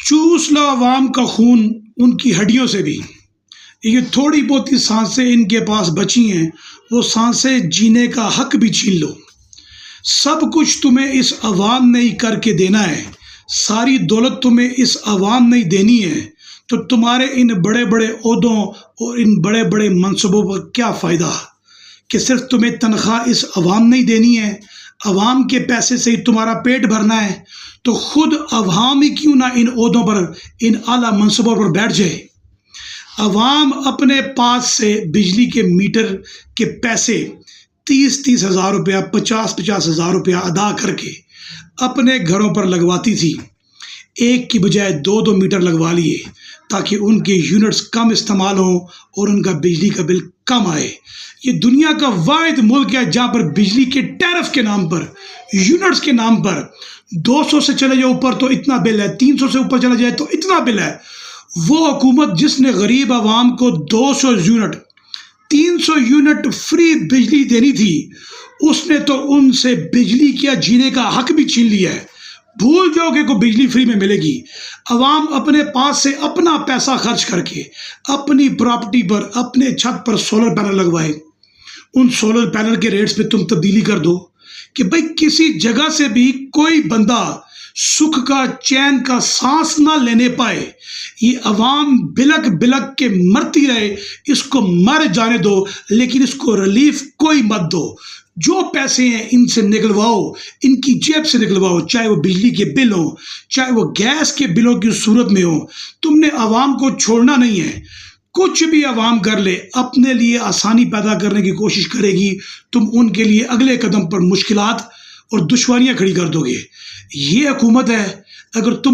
چوس لو عوام کا خون ان کی ہڈیوں سے بھی، یہ تھوڑی بہت ہی سانسیں ان کے پاس بچی ہیں، وہ سانسیں جینے کا حق بھی چھین لو۔ سب کچھ تمہیں اس عوام نے ہی کر کے دینا ہے، ساری دولت تمہیں اس عوام نے ہی دینی ہے، تو تمہارے ان بڑے بڑے عہدوں اور ان بڑے بڑے منصبوں پر کیا فائدہ کہ صرف تمہیں تنخواہ اس عوام نے ہی دینی ہے، عوام کے پیسے سے ہی تمہارا پیٹ بھرنا ہے، تو خود عوام ہی کیوں نہ ان عہدوں پر، ان اعلیٰ منصبوں پر بیٹھ جائے۔ عوام اپنے پاس سے بجلی کے میٹر کے پیسے 30 ہزار روپیہ، 50 ہزار روپیہ ادا کر کے اپنے گھروں پر لگواتی تھی، ایک کی بجائے 2 میٹر لگوا لیے تاکہ ان کے یونٹس کم استعمال ہوں اور ان کا بجلی کا بل کم آئے۔ یہ دنیا کا واحد ملک ہے جہاں پر بجلی کے ٹیرف کے نام پر، یونٹس کے نام پر 200 سے چلے جائے اوپر تو اتنا بل ہے، 300 سے اوپر چلا جائے تو اتنا بل ہے۔ وہ حکومت جس نے غریب عوام کو 200 یونٹ، 300 یونٹ فری بجلی دینی تھی، اس نے تو ان سے بجلی کیا جینے کا حق بھی چھین لیا ہے۔ بھول جاؤ کہ کوئی بجلی فری میں ملے گی۔ عوام اپنے پاس سے اپنا پیسہ خرچ کر کے اپنی پراپرٹی پر، اپنے چھت پر سولر پینل لگوائے، ان سولر پینل کے ریٹس پہ تم تبدیلی کر دو کہ بھئی کسی جگہ سے بھی کوئی بندہ سکھ کا، چین کا سانس نہ لینے پائے۔ یہ عوام بلک بلک کے مرتی رہے، اس کو مر جانے دو، لیکن اس کو ریلیف کوئی مت دو۔ جو پیسے ہیں ان سے نکلواؤ، ان کی جیب سے نکلواؤ، چاہے وہ بجلی کے بل ہوں، چاہے وہ گیس کے بلوں کی صورت میں ہوں۔ تم نے عوام کو چھوڑنا نہیں ہے۔ کچھ بھی عوام کر لے، اپنے لیے آسانی پیدا کرنے کی کوشش کرے گی، تم ان کے لیے اگلے قدم پر مشکلات اور دشواریاں کھڑی کر دو گے۔ یہ حکومت ہے، اگر تم